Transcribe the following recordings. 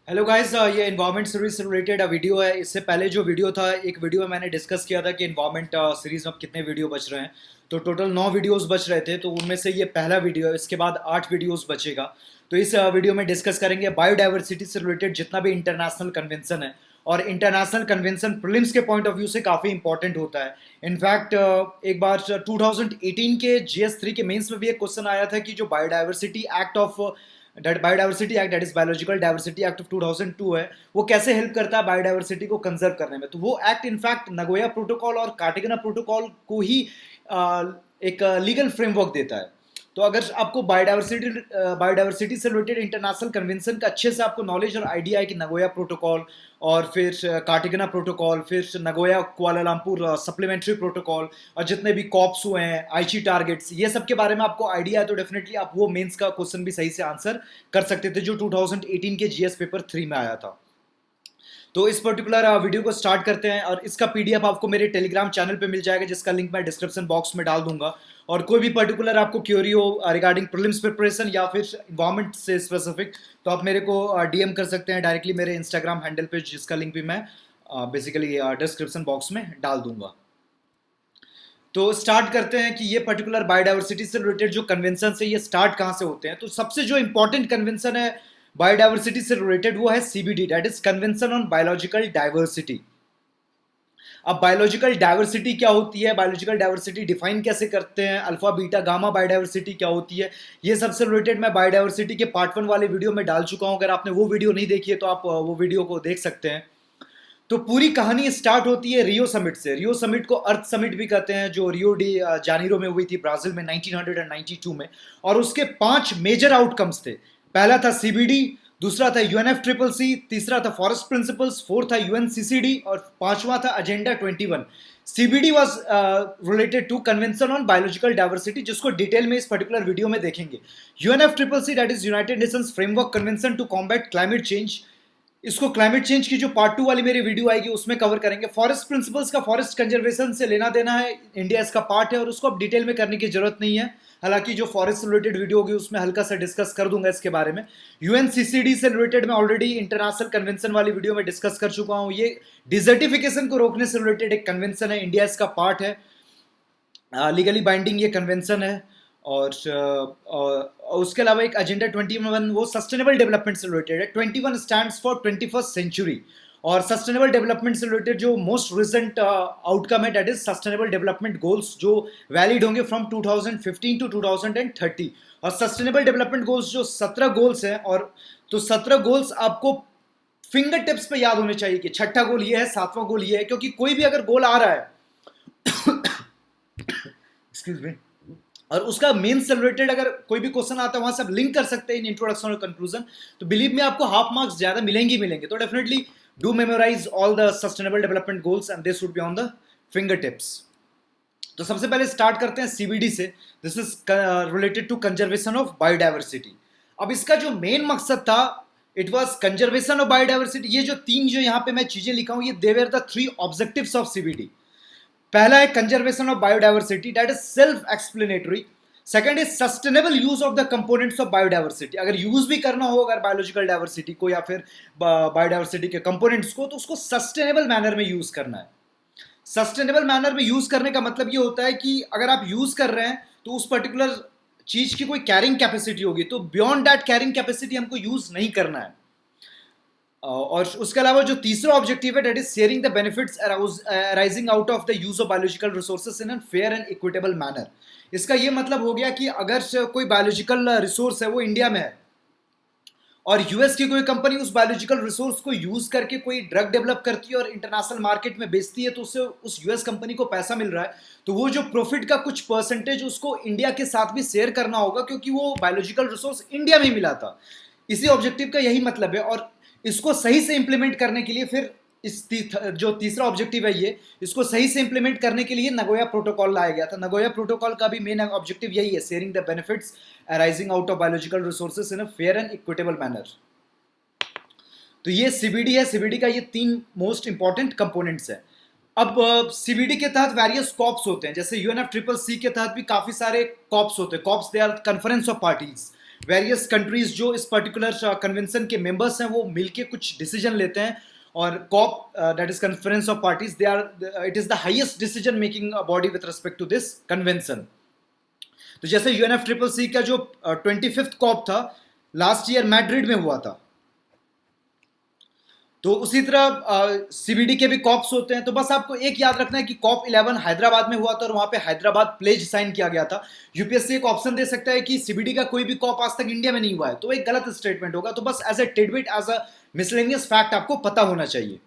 Hello guys, ये environment series से related video है। इससे पहले जो वीडियो था, एक वीडियो में मैंने डिस्कस किया था कि इन्वायरमेंट सीरीज में कितने वीडियो बच रहे हैं। तो टोटल 9 वीडियोस बच रहे थे, तो उनमें से ये पहला वीडियो है। इसके बाद 8 वीडियोस बचेगा। तो इस वीडियो में डिस्कस करेंगे बायोडाइवर्सिटी से रिलेटेड जितना भी इंटरनेशनल कन्वेंशन है। और इंटरनेशनल कन्वेंशन प्रीलिम्स के पॉइंट ऑफ व्यू से काफ़ी इंपॉर्टेंट होता है। इनफैक्ट एक बार 2018 के GS3 के मेंस में भी एक क्वेश्चन आया था कि जो biodiversity act that is biological diversity act of 2002 है, वो कैसे हेल्प करता है बायोडाइवर्सिटी को कंजर्व करने में। तो वो एक्ट इनफैक्ट नगोया प्रोटोकॉल और कार्टेगना प्रोटोकॉल को ही एक लीगल फ्रेमवर्क देता है। तो अगर आपको बायोडाइवर्सिटी से रिलेटेड इंटरनेशनल कन्वेंशन का अच्छे से आपको नॉलेज और आइडिया है कि नगोया प्रोटोकॉल और फिर कार्टिगना प्रोटोकॉल, फिर नगोया कुआलालंपुर सप्लीमेंट्री प्रोटोकॉल और जितने भी कॉप्स हुए हैं, आईची टारगेट्स, ये सब के बारे में आपको आइडिया है, तो डेफिनेटली आप वो मेंस का क्वेश्चन भी सही से आंसर कर सकते थे जो 2018 के GS पेपर 3 में आया था। तो इस पर्टिकुलर वीडियो को स्टार्ट करते हैं और इसका PDF आपको मेरे टेलीग्राम चैनल पे मिल जाएगा, जिसका लिंक मैं डिस्क्रिप्शन बॉक्स में डाल दूंगा। और कोई भी पर्टिकुलर आपको क्यूरी हो रिगार्डिंग प्रीलिम्स प्रिपरेशन या फिर इन्वायरमेंट से स्पेसिफिक, तो आप मेरे को DM कर सकते हैं डायरेक्टली मेरे इंस्टाग्राम हैंडल पे, जिसका लिंक भी मैं बेसिकली डिस्क्रिप्शन बॉक्स में डाल दूंगा। तो स्टार्ट करते हैं कि ये पर्टिकुलर बायोडाइवर्सिटी से रिलेटेड जो कन्वेंशन है ये स्टार्ट कहाँ से होते हैं। तो सबसे जो इंपॉर्टेंट कन्वेंशन है बायोडाइवर्सिटी से रिलेटेड वो है CBD, that is convention on biological diversity. अब बायोलॉजिकल डाइवर्सिटी क्या होती है, बायोलॉजिकल डाइवर्सिटी डिफाइन कैसे करते हैं, अल्फा बीटा गामा बायोडाइवर्सिटी क्या होती है, ये सबसे रिलेटेड मैं बायोडाइवर्सिटी के पार्ट 1 वाले वीडियो में डाल चुका हूं। अगर आपने वो वीडियो नहीं देखी है तो आप वो वीडियो को देख सकते हैं। तो पूरी कहानी स्टार्ट होती है रियो समिट से। रियो समिट को अर्थ समिट भी कहते हैं, जो रियो डी जानीरो में हुई थी ब्राजील में 1992 में। और उसके 5 मेजर आउटकम्स थे। पहला था CBD, दूसरा था UNFCCC, तीसरा था फॉरेस्ट प्रिंसिपल्स, फोर्थ था UNCCD और पांचवा था agenda 21। CBD was related to convention on biological diversity, जिसको डिटेल में इस पर्टिकुलर वीडियो में देखेंगे। UNFCCC that is United Nations framework convention to combat climate change, इसको क्लाइमेट चेंज की जो पार्ट 2 वाली मेरी वीडियो आएगी उसमें कवर करेंगे। फॉरेस्ट प्रिंसिपल्स का फॉरेस्ट कंजर्वेशन से लेना देना है, इंडिया इसका पार्ट है और उसको अब डिटेल में करने की जरूरत नहीं है। हालांकि जो फॉरेस्ट रिलेटेड वीडियो होगी उसमें हल्का सा डिस्कस कर दूंगा इसके बारे में। UNCCD से रिलेटेड मैं ऑलरेडी इंटरनेशनल कन्वेंशन वाली वीडियो में डिस्कस कर चुका हूं। ये डिजर्टिफिकेशन को रोकने से रिलेटेड एक कन्वेंशन है, इंडिया इसका पार्ट है, लीगली बाइंडिंग ये कन्वेंशन है। और उसके अलावा एक एजेंडा 21 वो सस्टेनेबल डेवलपमेंट से रिलेटेड है। 21 स्टैंड्स फॉर 21st सेंचुरी। और सस्टेनेबल डेवलपमेंट से रिलेटेड जो मोस्ट रिसेंट आउटकम है that is sustainable development goals, जो वैलिड होंगे फ्रॉम 2015 टू 2030। और सस्टेनेबल डेवलपमेंट गोल्स जो 17 गोल्स हैं, और तो 17 गोल्स आपको फिंगर टिप्स पे याद होने चाहिए कि छठा गोल ये है, सातवां गोल ये है, क्योंकि कोई भी अगर गोल आ रहा है एक्सक्यूज मी, और उसका मेन से रिलेटेड अगर कोई भी क्वेश्चन आता है वहां से आप लिंक कर सकते हैं इन इंट्रोडक्शन और कंक्लूजन, तो बिलीव में आपको हाफ मार्क्स ज्यादा मिलेंगे। तो definitely do memorize all the sustainable development goals and they should be on the finger tips. तो सबसे पहले स्टार्ट करते हैं CBD से। This is related to conservation of biodiversity. अब इसका जो मेन मकसद था it was conservation of biodiversity. ये जो तीन जो यहाँ पे मैं चीजें लिखा हूं, ये they were the 3 objectives of CBD। पहला है conservation of biodiversity, that is self explanatory. Second is sustainable use of the components of biodiversity. अगर यूज भी करना हो अगर बायोलॉजिकल डाइवर्सिटी को या फिर बायोडाइवर्सिटी के कंपोनेंट्स को, तो उसको सस्टेनेबल मैनर में यूज करना है। सस्टेनेबल मैनर में यूज करने का मतलब ये होता है कि अगर आप यूज कर रहे हैं तो उस पर्टिकुलर चीज की कोई कैरिंग कैपेसिटी होगी, तो बियॉन्ड दैट कैरिंग कैपेसिटी हमको यूज नहीं करना है। और उसके अलावा जो तीसरा ऑब्जेक्टिव है that is sharing the benefits arising out of the use of biological resources in an fair and equitable manner. इसका ये मतलब हो गया कि अगर कोई बायोलॉजिकल रिसोर्स है वो इंडिया में है और US की कोई कंपनी उस बायोलॉजिकल रिसोर्स को यूज करके कोई ड्रग डेवलप करती है और इंटरनेशनल मार्केट में बेचती है, तो उससे उस US कंपनी को पैसा मिल रहा है, तो वो जो प्रॉफिट का कुछ परसेंटेज उसको इंडिया के साथ भी शेयर करना होगा, क्योंकि वो बायोलॉजिकल रिसोर्स इंडिया में मिला था। इसी ऑब्जेक्टिव का यही मतलब है। और इसको सही से इंप्लीमेंट करने के लिए फिर जो तीसरा ऑब्जेक्टिव है ये, इसको सही से इंप्लीमेंट करने के लिए नगोया प्रोटोकॉल लाया गया था। नगोया प्रोटोकॉल का भी मेन ऑब्जेक्टिव यही है, sharing the benefits arising out of biological resources in a fair and equitable manner. तो ये CBD है। CBD का ये 3 मोस्ट इंपॉर्टेंट कंपोनेंट्स है। अब CBD के तहत वेरियस कॉप्स होते हैं, जैसे UNFCCC के तहत भी काफी सारे कॉप्स होते हैं। COPs they are conference of parties. Various countries जो इस पर्टिकुलर कन्वेंशन के मेंबर्स हैं वो मिलके कुछ डिसीजन लेते हैं, और COP, that is conference of parties, they are, it is the highest decision making body with respect to this convention. तो जैसे यूएनएफ ट्रिपल सी का जो 25th कॉप था लास्ट ईयर मैड्रिड में हुआ था, तो उसी तरह सीबीडी के भी कॉप्स होते हैं। तो बस आपको एक याद रखना है कि कॉप 11 हैदराबाद में हुआ था और वहां पे हैदराबाद प्लेज साइन किया गया था। यूपीएससी एक ऑप्शन दे सकता है कि सीबीडी का कोई भी कॉप आज तक इंडिया में नहीं हुआ है, तो एक गलत स्टेटमेंट होगा। तो बस as a tidbit, as a miscellaneous fact आपको पता होना चाहिए।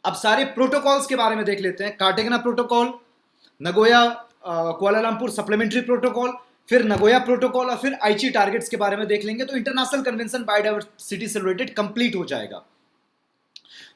अब सारे प्रोटोकॉल्स के बारे में देख लेते हैं। Cartagena protocol, Nagoya Kuala Lumpur supplementary protocol, फिर नगोया प्रोटोकॉल, और फिर आईची टारगेट्स के बारे में देख लेंगे। तो इंटरनेशनल कन्वेंशन बायोडाइवर्सिटी से रिलेटेड कंप्लीट हो जाएगा।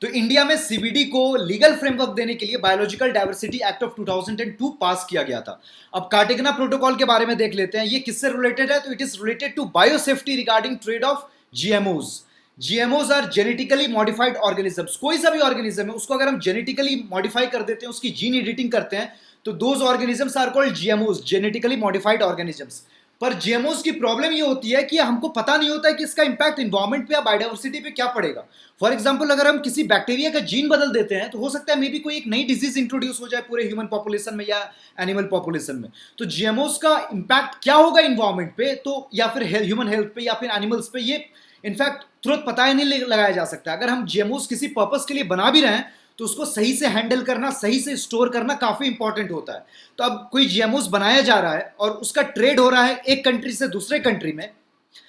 तो इंडिया में सीबीडी को लीगल फ्रेमवर्क देने के लिए बायोलॉजिकल डाइवर्सिटी एक्ट ऑफ 2002 पास किया गया था। अब कार्टेगना प्रोटोकॉल के बारे में देख लेते हैं, ये किससे रिलेटेड है। तो it is related to biosafety regarding trade of GMOs. GMOs are genetically modified organisms. कोई सा भी ऑर्गेनिज्म है उसको अगर हम जेनेटिकली मॉडिफाई कर देते हैं, उसकी जीन एडिटिंग करते हैं, तो those organisms are called GMOs, genetically modified organisms. पर जीएमओज की प्रॉब्लम ये होती है कि हमको पता नहीं होता है कि इसका इंपैक्ट इन्वायरमेंट पे या बायोडाइवर्सिटी पे क्या पड़ेगा। फॉर एग्जांपल, अगर हम किसी बैक्टीरिया का जीन बदल देते हैं तो हो सकता है मे बी कोई एक नई डिजीज इंट्रोड्यूस हो जाए पूरे ह्यूमन पॉपुलेशन में या एनिमल पॉपुलेशन में। तो जीएमओज का इंपैक्ट क्या होगा इन्वायरमेंट पे, तो या फिर ह्यूमन हेल्थ पे या फिर एनिमल्स पे, ये इनफैक्ट तुरंत पता ही नहीं लगाया जा सकता। अगर हम जीएमओज किसी पर्पस के लिए बना भी रहे हैं तो उसको सही से हैंडल करना, सही से स्टोर करना काफी इंपॉर्टेंट होता है। तो अब कोई जीएमओज बनाया जा रहा है और उसका ट्रेड हो रहा है एक कंट्री से दूसरे कंट्री में।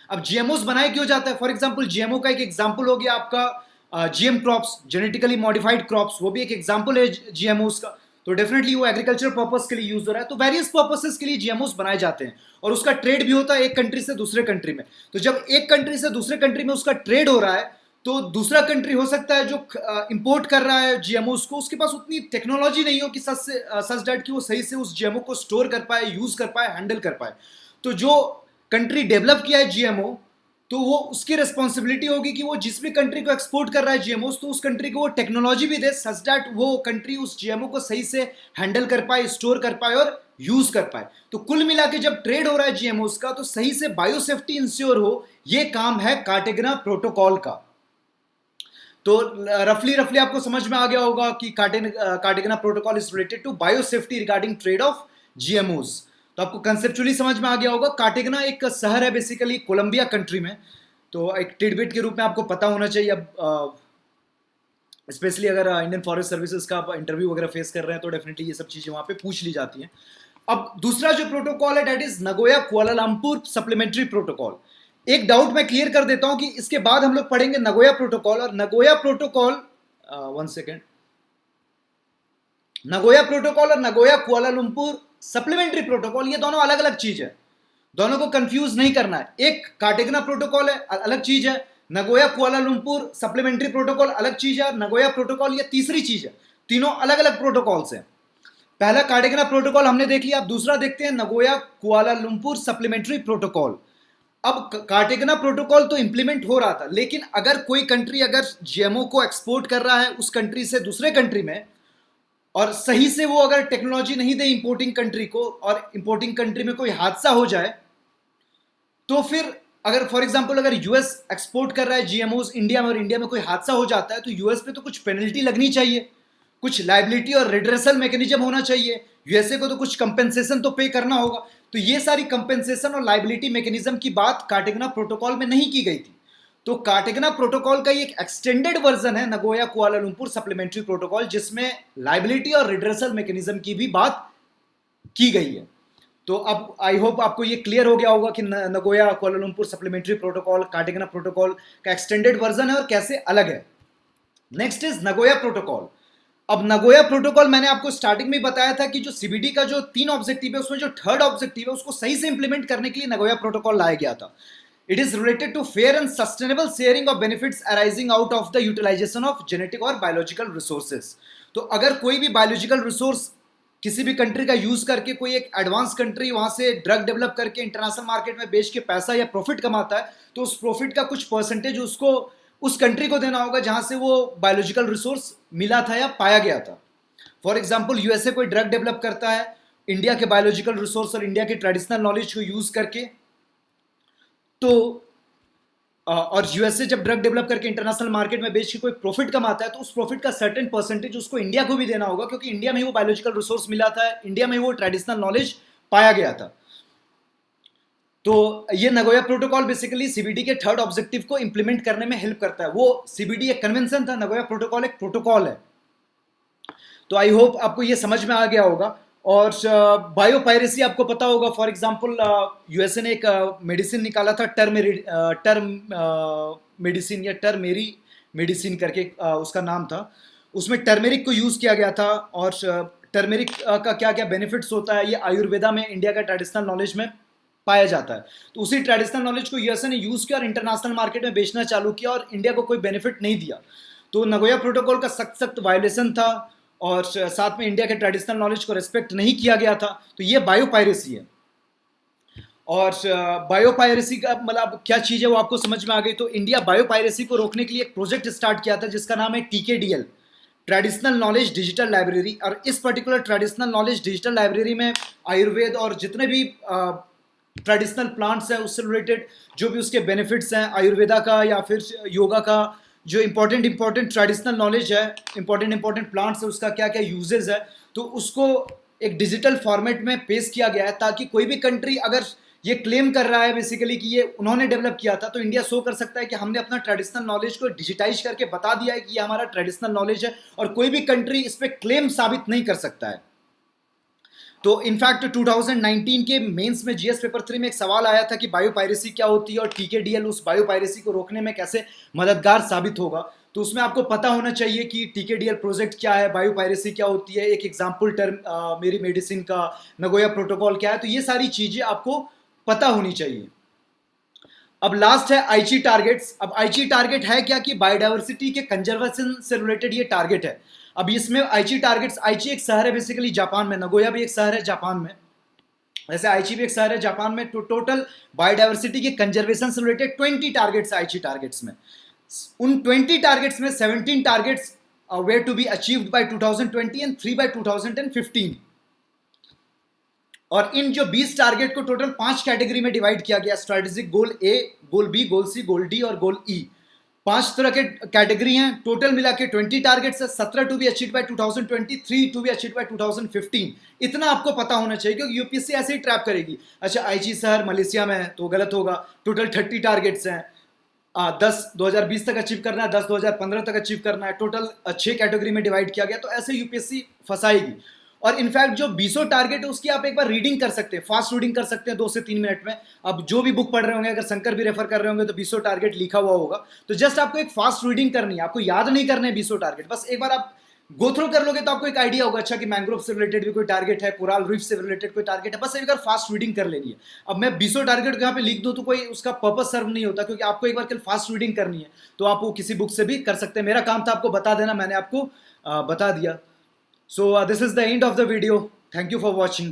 अब जीएमओज बनाए क्यों जाता है? फॉर एग्जांपल, जीएमओ का एक एग्जांपल हो गया आपका GM crops, genetically modified crops, वो भी एक एग्जांपल है जीएमओज का। तो डेफिनेटली वो एग्रीकल्चर पर्पस के लिए यूज हो रहा है। तो वेरियस पर्पसेस के लिए जीएमओज बनाए जाते हैं और उसका ट्रेड भी होता है एक कंट्री से दूसरे कंट्री में। तो जब एक कंट्री से दूसरे कंट्री में उसका ट्रेड हो रहा है तो दूसरा कंट्री हो सकता है जो इंपोर्ट कर रहा है जीएमओ को, उसके पास उतनी टेक्नोलॉजी नहीं हो कि सच दैट कि वो सही से उस जीएमओ को स्टोर कर पाए, यूज कर पाए, हैंडल कर पाए। तो जो कंट्री डेवलप किया है जीएमओ, तो वो उसकी रिस्पॉन्सिबिलिटी होगी कि वो जिस भी कंट्री को एक्सपोर्ट कर रहा है जीएमओ, तो उस कंट्री को वो टेक्नोलॉजी भी दे सच दैट वो कंट्री उस जीएमओ को सही से हैंडल कर पाए, स्टोर कर पाए और यूज कर पाए। तो कुल मिला के जब ट्रेड हो रहा है जीएमओ का, तो सही से बायोसेफ्टी इंश्योर हो, ये काम है कार्टेगना प्रोटोकॉल का। तो रफली आपको समझ में आ गया होगा कि Cartagena protocol is related to biosafety regarding trade of GMOs. तो आपको कंसेप्चुअली समझ में आ गया होगा। कार्टेगना एक शहर है बेसिकली कोलंबिया कंट्री में। तो एक टिडबिट के रूप में आपको पता होना चाहिए। अब स्पेशली अगर इंडियन फॉरेस्ट सर्विसेज का इंटरव्यू वगैरह फेस कर रहे हैं तो डेफिनेटली ये सब चीजें वहां पे पूछ ली जाती हैं। अब दूसरा जो प्रोटोकॉल है that is Nagoya Kuala Lumpur supplementary protocol. एक डाउट मैं क्लियर कर देता हूं कि इसके बाद हम लोग पढ़ेंगे नगोया प्रोटोकॉल, और Nagoya protocol, one second, Nagoya protocol और नगोया कुआलालंपुर सप्लीमेंट्री प्रोटोकॉल ये दोनों अलग अलग चीज है। दोनों को कंफ्यूज नहीं करना है। एक कार्टेगना प्रोटोकॉल है, अलग चीज है। नगोया कुआलालंपुर सप्लीमेंट्री प्रोटोकॉल अलग चीज है। नगोया प्रोटोकॉल ये तीसरी चीज है। तीनों अलग अलग प्रोटोकॉल्स हैं। पहला कार्टेगना प्रोटोकॉल हमने देख लिया। अब दूसरा देखते हैं नगोया कुआलालंपुर सप्लीमेंट्री प्रोटोकॉल। अब कार्टेगना प्रोटोकॉल तो इंप्लीमेंट हो रहा था, लेकिन अगर कोई कंट्री अगर जीएमओ को एक्सपोर्ट कर रहा है उस कंट्री से दूसरे कंट्री में, और सही से वो अगर टेक्नोलॉजी नहीं दे इंपोर्टिंग कंट्री को, और इंपोर्टिंग कंट्री में कोई हादसा हो जाए, तो फिर अगर फॉर एग्जांपल अगर यूएस एक्सपोर्ट कर रहा है जीएमओज इंडिया में और इंडिया में कोई हादसा हो जाता है, तो यूएस पे तो कुछ पेनल्टी लगनी चाहिए, कुछ लाइबिलिटी और रिड्रेसल मैकेनिज्म होना चाहिए। यूएसए को तो कुछ कंपेंसेशन तो पे करना होगा। तो ये सारी कंपेंसेशन और लाइबिलिटी मैकेनिज्म की बात कार्टेगना प्रोटोकॉल में नहीं की गई थी। तो कार्टेगना प्रोटोकॉल का एक एक्सटेंडेड वर्जन है नगोया कुआलालंपुर सप्लीमेंट्री प्रोटोकॉल, जिसमें लाइबिलिटी और रिड्रेसल मैकेनिज्म की भी बात की गई है। तो अब आई होप आपको ये क्लियर हो गया होगा कि Nagoya Kuala Lumpur supplementary protocol Cartagena protocol का एक्सटेंडेड वर्जन है और कैसे अलग है। Next is Nagoya protocol. अब नगोया प्रोटोकॉल मैंने आपको स्टार्टिंग में बताया था कि जो सीबीडी का जो 3 ऑब्जेक्टिव है उसमें जो थर्ड ऑब्जेक्टिव है उसको सही से इंप्लीमेंट करने के लिए नगोया प्रोटोकॉल लाया गया था। It is related to fair and sustainable sharing of benefits arising out of the utilization of genetic और बायोलॉजिकल रिसोर्सेज। तो अगर कोई भी बायोलॉजिकल रिसोर्स किसी भी कंट्री का यूज करके कोई एक एडवांस कंट्री वहां से ड्रग डेवलप करके इंटरनेशनल मार्केट में बेच के पैसा या प्रॉफिट कमाता है, तो उस प्रॉफिट का कुछ परसेंटेज उसको उस कंट्री को देना होगा जहां से वो बायोलॉजिकल रिसोर्स मिला था या पाया गया था। फॉर एग्जाम्पल, यूएसए कोई ड्रग डेवलप करता है इंडिया के बायोलॉजिकल रिसोर्स और इंडिया के ट्रेडिशनल नॉलेज को यूज करके, तो और यूएसए जब ड्रग डेवलप करके इंटरनेशनल मार्केट में बेच के कोई प्रॉफिट कमाता है तो उस प्रॉफिट का सर्टेन परसेंटेज उसको इंडिया को भी देना होगा, क्योंकि इंडिया में ही वो बायोलॉजिकल रिसोर्स मिला था, इंडिया में वो ट्रेडिशनल नॉलेज पाया गया था। तो ये नगोया प्रोटोकॉल बेसिकली सीबीडी के थर्ड ऑब्जेक्टिव को इंप्लीमेंट करने में हेल्प करता है। वो सीबीडी एक कन्वेंशन था, नगोया प्रोटोकॉल एक प्रोटोकॉल है। तो आई होप आपको ये समझ में आ गया होगा। और बायोपायरेसी आपको पता होगा, फॉर एग्जांपल यूएसए ने एक मेडिसिन निकाला था टर्म मेडिसिन या टर्मेरी मेडिसिन करके उसका नाम था। उसमें टर्मेरिक को यूज़ किया गया था, और टर्मेरिक का क्या क्या बेनिफिट्स होता है ये आयुर्वेदा में इंडिया का ट्रेडिशनल नॉलेज में पाया जाता है। तो उसी ट्रेडिशनल नॉलेज को यूएसए ने यूज़ किया और इंटरनेशनल मार्केट में बेचना चालू किया, और इंडिया को कोई बेनिफिट नहीं दिया। तो नगोया प्रोटोकॉल का सख्त सख्त वायोलेशन था, और साथ में इंडिया के ट्रेडिशनल नॉलेज को रिस्पेक्ट नहीं किया गया था। तो ये बायोपायरेसी है। और बायोपायरेसी का मतलब क्या चीज़ है वो आपको समझ में आ गई। तो इंडिया बायोपायरेसी को रोकने के लिए एक प्रोजेक्ट स्टार्ट किया था जिसका नाम है TKDL, traditional knowledge digital library. और इस particular traditional knowledge digital library में आयुर्वेद और जितने भी ट्रेडिशनल प्लांट्स हैं उससे रिलेटेड जो भी उसके बेनिफिट्स हैं आयुर्वेदा का या फिर योगा का, जो इंपॉर्टेंट ट्रेडिशनल नॉलेज है, इंपॉर्टेंट प्लांट्स है, उसका क्या क्या यूजेस है, तो उसको एक डिजिटल फॉर्मेट में पेश किया गया है, ताकि कोई भी कंट्री अगर ये क्लेम कर रहा है बेसिकली कि ये उन्होंने डेवलप किया था, तो इंडिया शो कर सकता है कि हमने अपना ट्रेडिशनल नॉलेज को डिजिटाइज करके बता दिया है कि ये हमारा ट्रेडिशनल नॉलेज है, और कोई भी कंट्री इस पर क्लेम साबित नहीं कर सकता है। तो इनफैक्ट 2019 के मेंस में जीएस पेपर 3 में एक सवाल आया था कि बायोपायरेसी क्या होती है और TKDL उस बायोपायरेसी को रोकने में कैसे मददगार साबित होगा। तो उसमें आपको पता होना चाहिए कि TKDL प्रोजेक्ट क्या है, बायोपायरेसी क्या होती है, एक एग्जाम्पल टर्म मेरी मेडिसिन का, नगोया प्रोटोकॉल क्या है। तो ये सारी चीजें आपको पता होनी चाहिए। अब लास्ट है आईची टारगेट्स। अब आईची टारगेट है क्या कि बायोडाइवर्सिटी के कंजर्वेशन से रिलेटेड ये टारगेट है। अब इसमें आईची टारगेट्स, आईची एक शहर है बेसिकली जापान में, नगोया भी एक शहर है जापान में, वैसे आईची भी एक शहर है जापान में। तो टोटल बायोडाइवर्सिटी के कंजर्वेशन से रिलेटेड 20 टारगेट्स आईची टारगेट्स में। उन 20 टारगेट्स में 17 targets were to be achieved by 2020 and 3 by 2015। और इन जो 20 टारगेट को टोटल 5 कैटेगरी में डिवाइड किया गया, स्ट्रेटेजिक गोल ए, गोल बी, गोल सी, गोल डी और गोल ई। 5 तरह के कैटेगरी हैं। टोटल मिला के 20 टारगेट्स है, 17 to be achieved by 2020, 3 to be achieved by 2015। इतना आपको पता होना चाहिए, क्योंकि यूपीएससी ऐसे ही ट्रैप करेगी। अच्छा आईची शहर मलेशिया में है तो गलत होगा। टोटल 30 टारगेट्स हैं, 10 2020 तक अचीव करना है, 10 2015 तक अचीव करना है। टोटल 6 कैटेगरी में डिवाइड किया गया। तो ऐसे यूपीएससी फंसाएगी। और इनफैक्ट जो 20 टारगेट है उसकी आप एक बार रीडिंग कर सकते हैं, फास्ट रीडिंग कर सकते हैं 2 से 3 मिनट में। अब जो भी बुक पढ़ रहे होंगे, अगर शंकर भी रेफर कर रहे होंगे तो 20 टारगेट लिखा हुआ होगा। तो जस्ट आपको एक फास्ट रीडिंग करनी है, आपको याद नहीं करने 20 टारगेट, बस एक बार आप गो थ्रू कर लोगे तो आपको एक आइडिया होगा, अच्छा कि मैंग्रोव से रिलेटेड भी कोई टारगेट है, कोरल रीफ से रिलेटेड कोई टारगेट है, बस एक बार फास्ट रीडिंग कर लेनी है। अब मैं 20 टारगेट को यहाँ पे लिख दूं तो कोई उसका पर्पस सर्व नहीं होता, क्योंकि आपको एक बार कल फास्ट रीडिंग करनी है। तो आप वो किसी बुक से भी कर सकते हैं। मेरा काम था आपको बता देना, मैंने आपको बता दिया। So this is the end of the video. Thank you for watching.